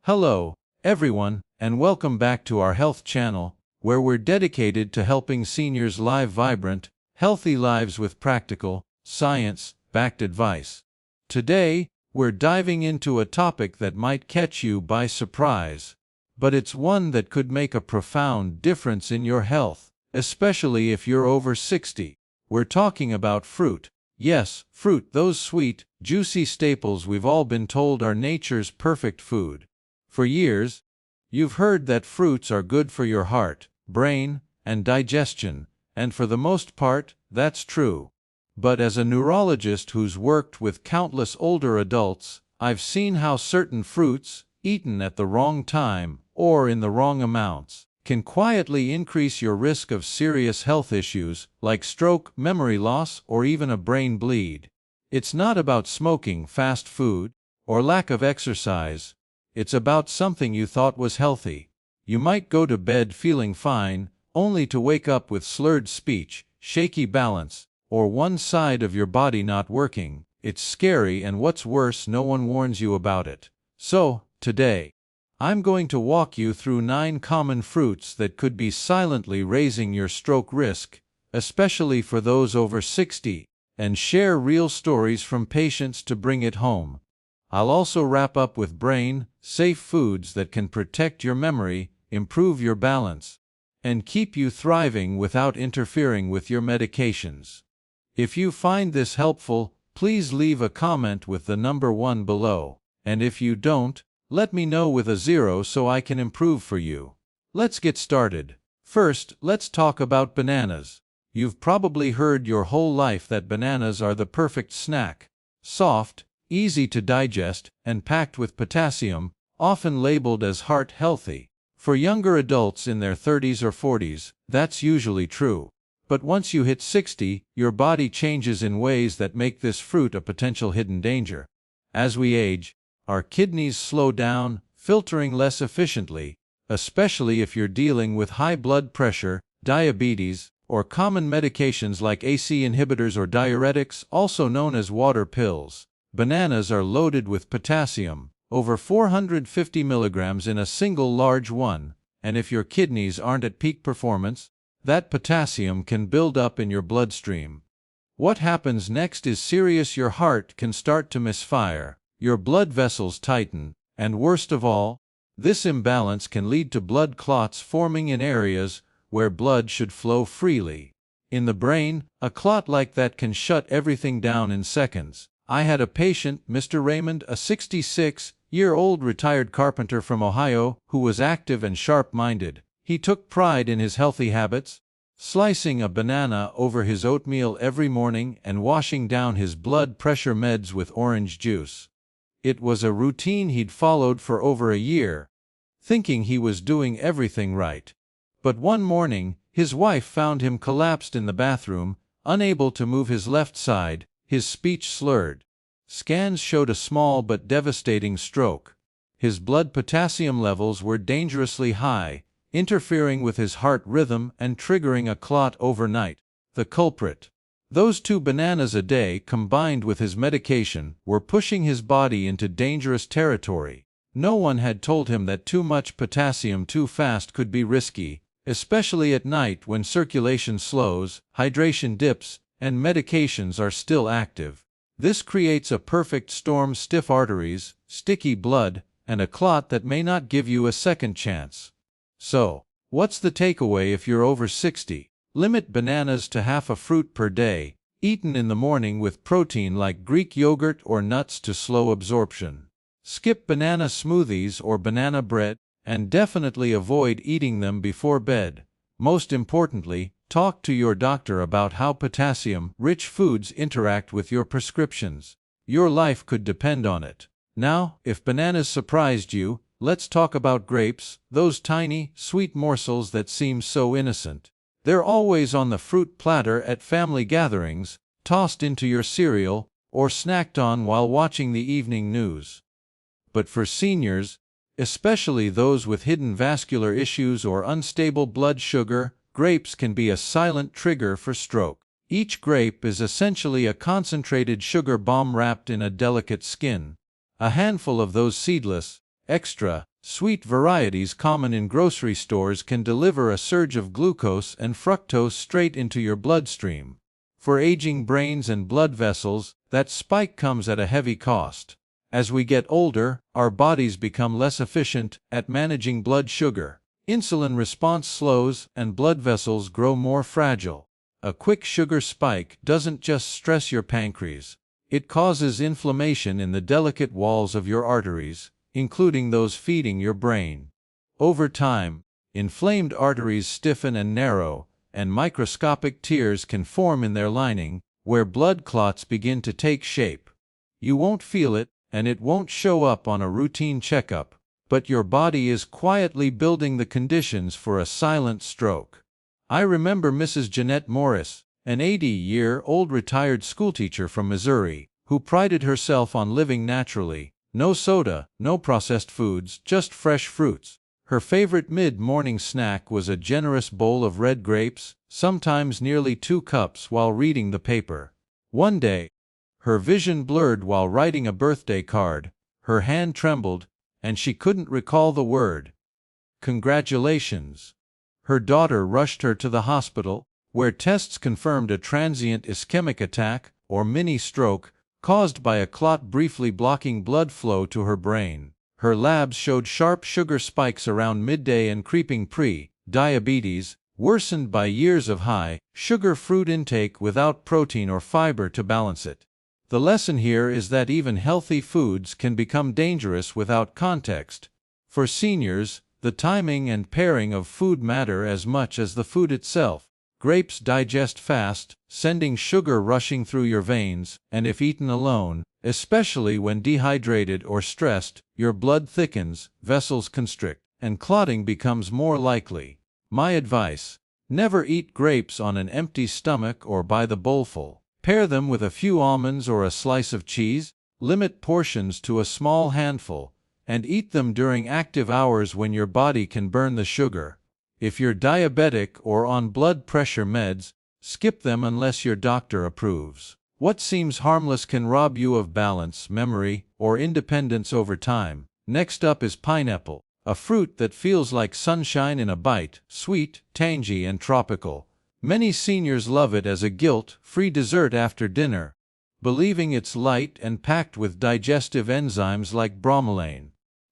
Hello, everyone, and welcome back to our health channel, where we're dedicated to helping seniors live vibrant, healthy lives with practical, science-backed advice. Today, we're diving into a topic that might catch you by surprise, but it's one that could make a profound difference in your health, especially if you're over 60. We're talking about fruit. Yes, fruit, those sweet, juicy staples we've all been told are nature's perfect food. For years, you've heard that fruits are good for your heart, brain, and digestion, and for the most part, that's true. But as a neurologist who's worked with countless older adults, I've seen how certain fruits, eaten at the wrong time or in the wrong amounts, can quietly increase your risk of serious health issues like stroke, memory loss, or even a brain bleed. It's not about smoking fast food or lack of exercise. It's about something you thought was healthy. You might go to bed feeling fine, only to wake up with slurred speech, shaky balance, or one side of your body not working. It's scary, and what's worse, no one warns you about it. So, today, I'm going to walk you through 9 common fruits that could be silently raising your stroke risk, especially for those over 60, and share real stories from patients to bring it home. I'll also wrap up with brain-safe foods that can protect your memory, improve your balance, and keep you thriving without interfering with your medications. If you find this helpful, please leave a comment with the number 1 below, and if you don't, let me know with a 0 so I can improve for you. Let's get started. First, let's talk about bananas. You've probably heard your whole life that bananas are the perfect snack. Soft, easy to digest, and packed with potassium, often labeled as heart healthy. For younger adults in their 30s or 40s, that's usually true. But once you hit 60, your body changes in ways that make this fruit a potential hidden danger. As we age, our kidneys slow down, filtering less efficiently, especially if you're dealing with high blood pressure, diabetes, or common medications like ACE inhibitors or diuretics, also known as water pills. Bananas are loaded with potassium, over 450 milligrams in a single large one, and if your kidneys aren't at peak performance, that potassium can build up in your bloodstream. What happens next is serious. Your heart can start to misfire, your blood vessels tighten, and worst of all, this imbalance can lead to blood clots forming in areas where blood should flow freely. In the brain, a clot like that can shut everything down in seconds. I had a patient, Mr. Raymond, a 66-year-old retired carpenter from Ohio, who was active and sharp-minded. He took pride in his healthy habits, slicing a banana over his oatmeal every morning and washing down his blood pressure meds with orange juice. It was a routine he'd followed for over a year, thinking he was doing everything right. But one morning, his wife found him collapsed in the bathroom, unable to move his left side, his speech slurred. Scans showed a small but devastating stroke. His blood potassium levels were dangerously high, interfering with his heart rhythm and triggering a clot overnight. The culprit. Those 2 bananas a day, combined with his medication, were pushing his body into dangerous territory. No one had told him that too much potassium too fast could be risky, especially at night when circulation slows, hydration dips, and medications are still active. This creates a perfect storm: stiff arteries, sticky blood, and a clot that may not give you a second chance. So, what's the takeaway if you're over 60? Limit bananas to half a fruit per day, eaten in the morning with protein like Greek yogurt or nuts to slow absorption. Skip banana smoothies or banana bread, and definitely avoid eating them before bed. Most importantly, talk to your doctor about how potassium-rich foods interact with your prescriptions. Your life could depend on it. Now, if bananas surprised you, let's talk about grapes, those tiny, sweet morsels that seem so innocent. They're always on the fruit platter at family gatherings, tossed into your cereal, or snacked on while watching the evening news. But for seniors, especially those with hidden vascular issues or unstable blood sugar, grapes can be a silent trigger for stroke. Each grape is essentially a concentrated sugar bomb wrapped in a delicate skin. A handful of those seedless, extra Sweet varieties common in grocery stores can deliver a surge of glucose and fructose straight into your bloodstream. For aging brains and blood vessels, that spike comes at a heavy cost. As we get older, our bodies become less efficient at managing blood sugar. Insulin response slows and blood vessels grow more fragile. A quick sugar spike doesn't just stress your pancreas. It causes inflammation in the delicate walls of your arteries, including those feeding your brain. Over time, inflamed arteries stiffen and narrow, and microscopic tears can form in their lining, where blood clots begin to take shape. You won't feel it, and it won't show up on a routine checkup, but your body is quietly building the conditions for a silent stroke. I remember Mrs. Jeanette Morris, an 80-year-old retired schoolteacher from Missouri, who prided herself on living naturally. No soda, no processed foods, just fresh fruits. Her favorite mid-morning snack was a generous bowl of red grapes, sometimes nearly 2 cups while reading the paper. One day, her vision blurred while writing a birthday card, her hand trembled, and she couldn't recall the word. Congratulations. Her daughter rushed her to the hospital, where tests confirmed a transient ischemic attack, or mini-stroke, caused by a clot briefly blocking blood flow to her brain. Her labs showed sharp sugar spikes around midday and creeping pre-diabetes, worsened by years of high sugar fruit intake without protein or fiber to balance it. The lesson here is that even healthy foods can become dangerous without context. For seniors, the timing and pairing of food matter as much as the food itself. Grapes digest fast, sending sugar rushing through your veins, and if eaten alone, especially when dehydrated or stressed, your blood thickens, vessels constrict, and clotting becomes more likely. My advice: never eat grapes on an empty stomach or by the bowlful. Pair them with a few almonds or a slice of cheese, limit portions to a small handful, and eat them during active hours when your body can burn the sugar. If you're diabetic or on blood pressure meds, skip them unless your doctor approves. What seems harmless can rob you of balance, memory, or independence over time. Next up is pineapple, a fruit that feels like sunshine in a bite, sweet, tangy, and tropical. Many seniors love it as a guilt-free dessert after dinner, believing it's light and packed with digestive enzymes like bromelain.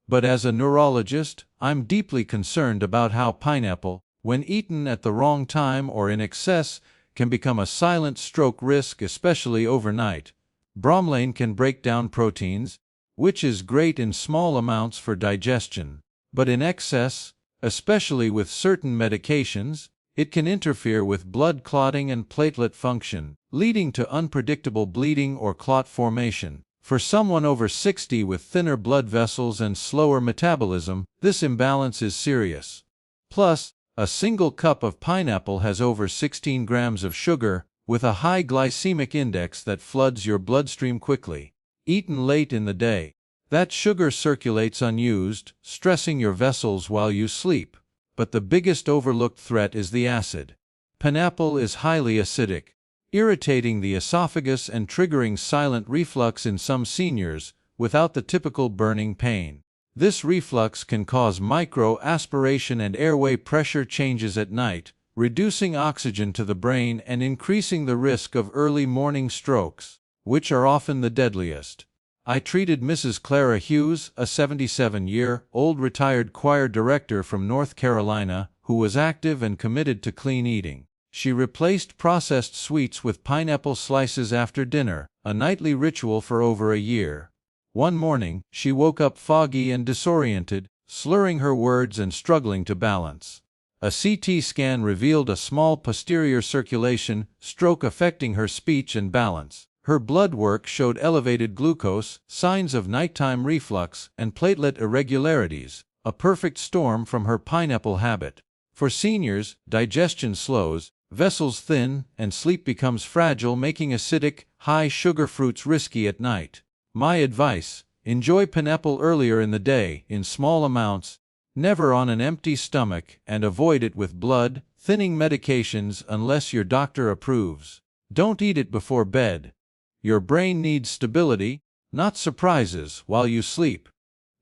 But as a neurologist, I'm deeply concerned about how pineapple, when eaten at the wrong time or in excess, can become a silent stroke risk, especially overnight. Bromelain can break down proteins, which is great in small amounts for digestion, but in excess, especially with certain medications, it can interfere with blood clotting and platelet function, leading to unpredictable bleeding or clot formation. For someone over 60 with thinner blood vessels and slower metabolism, this imbalance is serious. Plus, a single cup of pineapple has over 16 grams of sugar, with a high glycemic index that floods your bloodstream quickly. Eaten late in the day, that sugar circulates unused, stressing your vessels while you sleep. But the biggest overlooked threat is the acid. Pineapple is highly acidic, irritating the esophagus and triggering silent reflux in some seniors, without the typical burning pain. This reflux can cause micro-aspiration and airway pressure changes at night, reducing oxygen to the brain and increasing the risk of early morning strokes, which are often the deadliest. I treated Mrs. Clara Hughes, a 77-year-old retired choir director from North Carolina, who was active and committed to clean eating. She replaced processed sweets with pineapple slices after dinner, a nightly ritual for over a year. One morning, she woke up foggy and disoriented, slurring her words and struggling to balance. A CT scan revealed a small posterior circulation stroke affecting her speech and balance. Her blood work showed elevated glucose, signs of nighttime reflux, and platelet irregularities, a perfect storm from her pineapple habit. For seniors, digestion slows, vessels thin, and sleep becomes fragile, making acidic, high-sugar fruits risky at night. My advice: enjoy pineapple earlier in the day, in small amounts, never on an empty stomach, and avoid it with blood-thinning medications unless your doctor approves. Don't eat it before bed. Your brain needs stability, not surprises, while you sleep.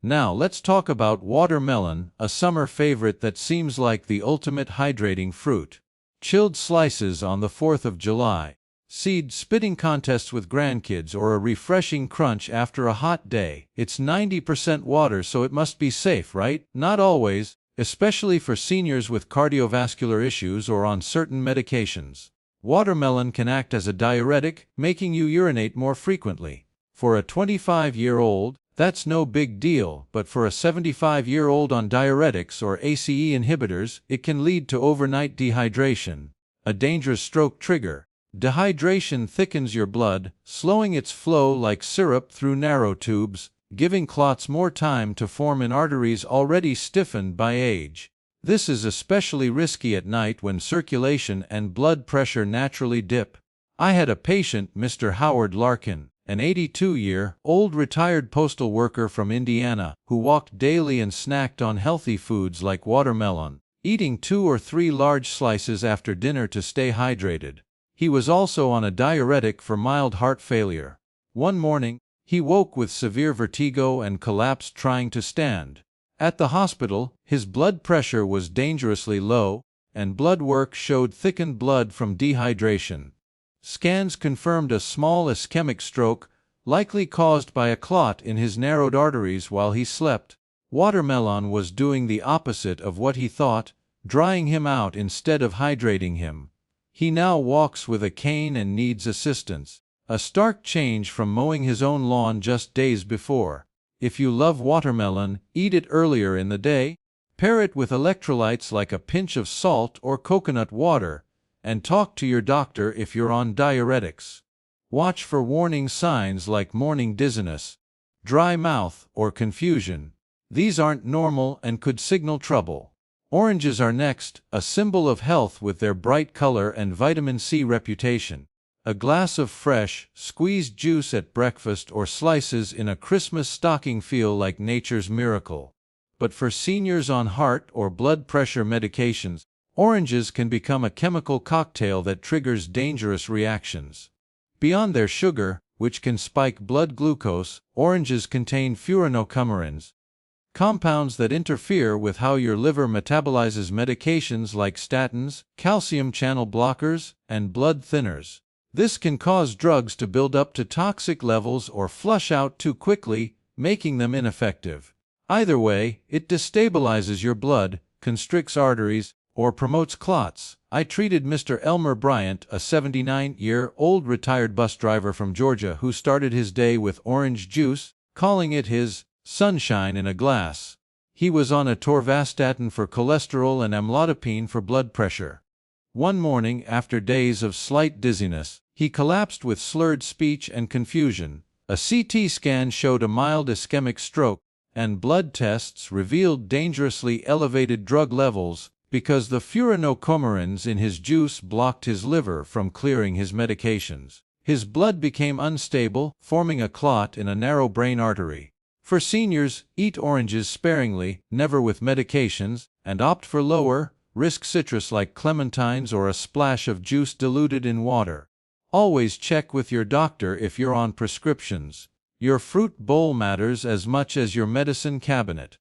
Now let's talk about watermelon, a summer favorite that seems like the ultimate hydrating fruit. Chilled slices on the 4th of July. Seed spitting contests with grandkids or a refreshing crunch after a hot day. It's 90% water, so it must be safe, right? Not always, especially for seniors with cardiovascular issues or on certain medications. Watermelon can act as a diuretic, making you urinate more frequently. For a 25-year-old, that's no big deal, but for a 75-year-old on diuretics or ACE inhibitors, it can lead to overnight dehydration, a dangerous stroke trigger. Dehydration thickens your blood, slowing its flow like syrup through narrow tubes, giving clots more time to form in arteries already stiffened by age. This is especially risky at night when circulation and blood pressure naturally dip. I had a patient, Mr. Howard Larkin, an 82-year-old retired postal worker from Indiana, who walked daily and snacked on healthy foods like watermelon, eating 2 or 3 large slices after dinner to stay hydrated. He was also on a diuretic for mild heart failure. One morning, he woke with severe vertigo and collapsed trying to stand. At the hospital, his blood pressure was dangerously low, and blood work showed thickened blood from dehydration. Scans confirmed a small ischemic stroke, likely caused by a clot in his narrowed arteries while he slept. Watermelon was doing the opposite of what he thought, drying him out instead of hydrating him. He now walks with a cane and needs assistance, a stark change from mowing his own lawn just days before. If you love watermelon, eat it earlier in the day, pair it with electrolytes like a pinch of salt or coconut water, and talk to your doctor if you're on diuretics. Watch for warning signs like morning dizziness, dry mouth, or confusion. These aren't normal and could signal trouble. Oranges are next, a symbol of health with their bright color and vitamin C reputation. A glass of fresh, squeezed juice at breakfast or slices in a Christmas stocking feel like nature's miracle. But for seniors on heart or blood pressure medications, oranges can become a chemical cocktail that triggers dangerous reactions. Beyond their sugar, which can spike blood glucose, oranges contain furanocoumarins, compounds that interfere with how your liver metabolizes medications like statins, calcium channel blockers, and blood thinners. This can cause drugs to build up to toxic levels or flush out too quickly, making them ineffective. Either way, it destabilizes your blood, constricts arteries, or promotes clots. I treated Mr. Elmer Bryant, a 79-year-old retired bus driver from Georgia who started his day with orange juice, calling it his sunshine in a glass. He was on atorvastatin for cholesterol and amlodipine for blood pressure. One morning, after days of slight dizziness, he collapsed with slurred speech and confusion. A CT scan showed a mild ischemic stroke, and blood tests revealed dangerously elevated drug levels because the furanocoumarins in his juice blocked his liver from clearing his medications. His blood became unstable, forming a clot in a narrow brain artery. For seniors, eat oranges sparingly, never with medications, and opt for lower-risk citrus like clementines or a splash of juice diluted in water. Always check with your doctor if you're on prescriptions. Your fruit bowl matters as much as your medicine cabinet.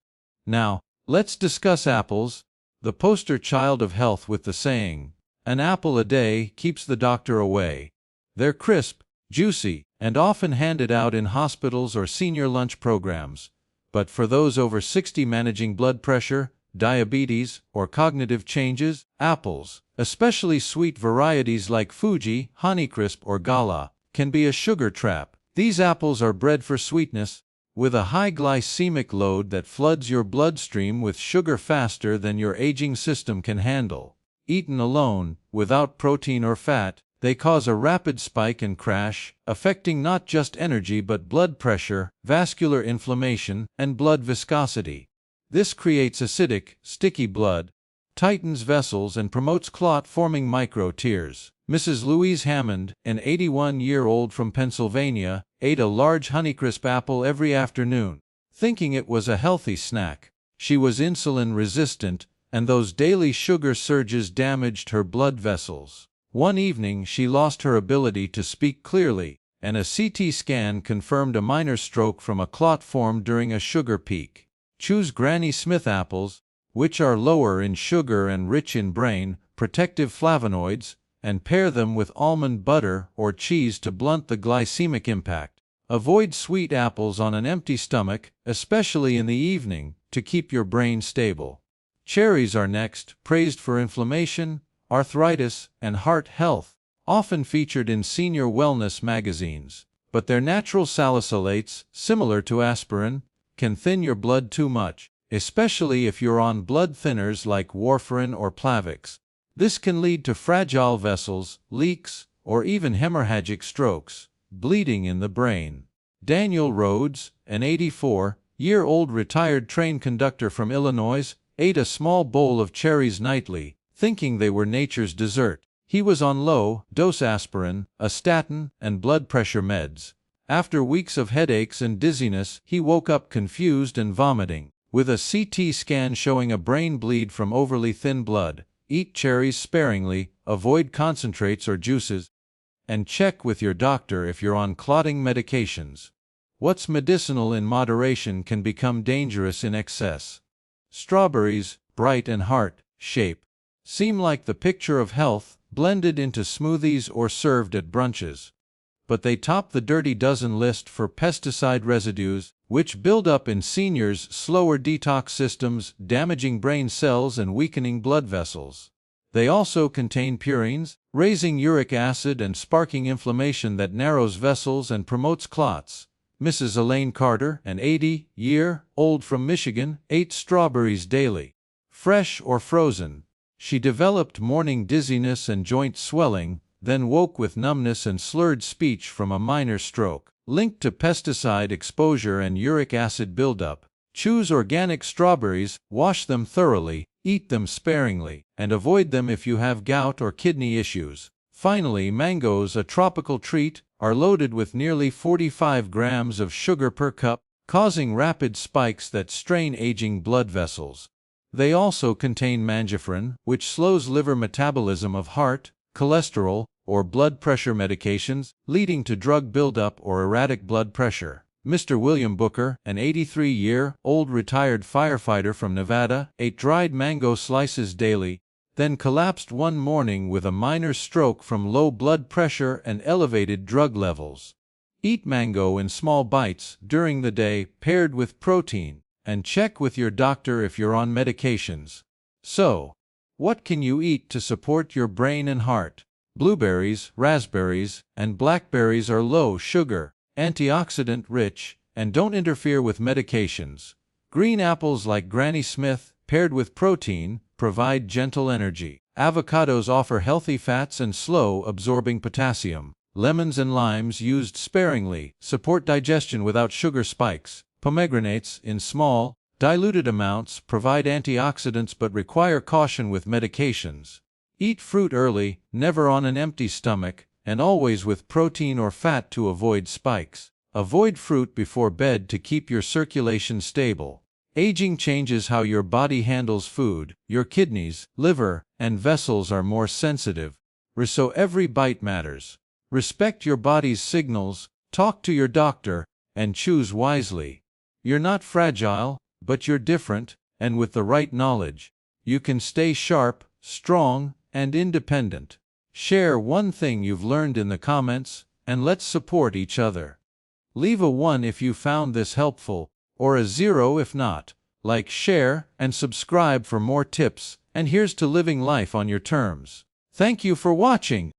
Now, let's discuss apples, the poster child of health with the saying, "An apple a day keeps the doctor away." They're crisp, juicy, and often handed out in hospitals or senior lunch programs. But for those over 60 managing blood pressure, diabetes, or cognitive changes, apples, especially sweet varieties like Fuji, Honeycrisp, or Gala, can be a sugar trap. These apples are bred for sweetness, with a high glycemic load that floods your bloodstream with sugar faster than your aging system can handle. Eaten alone, without protein or fat, they cause a rapid spike and crash, affecting not just energy but blood pressure, vascular inflammation, and blood viscosity. This creates acidic, sticky blood, tightens vessels, and promotes clot-forming micro-tears. Mrs. Louise Hammond, an 81-year-old from Pennsylvania, ate a large Honeycrisp apple every afternoon, thinking it was a healthy snack. She was insulin-resistant, and those daily sugar surges damaged her blood vessels. One evening she lost her ability to speak clearly, and a CT scan confirmed a minor stroke from a clot formed during a sugar peak. Choose Granny Smith apples, which are lower in sugar and rich in brain protective flavonoids, and pair them with almond butter or cheese to blunt the glycemic impact. Avoid sweet apples on an empty stomach, especially in the evening, to keep your brain stable. Cherries are next, praised for inflammation, arthritis, and heart health, often featured in senior wellness magazines. But their natural salicylates, similar to aspirin, can thin your blood too much, especially if you're on blood thinners like warfarin or Plavix. This can lead to fragile vessels, leaks, or even hemorrhagic strokes, bleeding in the brain. Daniel Rhodes, an 84-year-old retired train conductor from Illinois, ate a small bowl of cherries nightly, thinking they were nature's dessert. He was on low-dose aspirin, a statin, and blood pressure meds. After weeks of headaches and dizziness, he woke up confused and vomiting. With a CT scan showing a brain bleed from overly thin blood, eat cherries sparingly, avoid concentrates or juices, and check with your doctor if you're on clotting medications. What's medicinal in moderation can become dangerous in excess. Strawberries, bright and heart-shaped, seem like the picture of health, blended into smoothies or served at brunches. But they top the dirty dozen list for pesticide residues, which build up in seniors' slower detox systems, damaging brain cells and weakening blood vessels. They also contain purines, raising uric acid and sparking inflammation that narrows vessels and promotes clots. Mrs. Elaine Carter, an 80-year-old from Michigan, ate strawberries daily, fresh or frozen. She developed morning dizziness and joint swelling, then woke with numbness and slurred speech from a minor stroke, linked to pesticide exposure and uric acid buildup. Choose organic strawberries, wash them thoroughly, eat them sparingly, and avoid them if you have gout or kidney issues. Finally, mangoes, a tropical treat, are loaded with nearly 45 grams of sugar per cup, causing rapid spikes that strain aging blood vessels. They also contain mangiferin, which slows liver metabolism of heart, cholesterol, or blood pressure medications, leading to drug buildup or erratic blood pressure. Mr. William Booker, an 83-year-old retired firefighter from Nevada, ate dried mango slices daily, then collapsed one morning with a minor stroke from low blood pressure and elevated drug levels. Eat mango in small bites during the day, paired with protein, and check with your doctor if you're on medications. So, what can you eat to support your brain and heart? Blueberries, raspberries, and blackberries are low sugar, antioxidant-rich, and don't interfere with medications. Green apples like Granny Smith, paired with protein, provide gentle energy. Avocados offer healthy fats and slow-absorbing potassium. Lemons and limes, used sparingly, support digestion without sugar spikes. Pomegranates, in small, diluted amounts, provide antioxidants but require caution with medications. Eat fruit early, never on an empty stomach, and always with protein or fat to avoid spikes. Avoid fruit before bed to keep your circulation stable. Aging changes how your body handles food. Your kidneys, liver, and vessels are more sensitive, so every bite matters. Respect your body's signals, talk to your doctor, and choose wisely. You're not fragile, but you're different, and with the right knowledge, you can stay sharp, strong, and independent. Share one thing you've learned in the comments, and let's support each other. Leave a 1 if you found this helpful, or a 0 if not. Like, share, and subscribe for more tips, and here's to living life on your terms. Thank you for watching.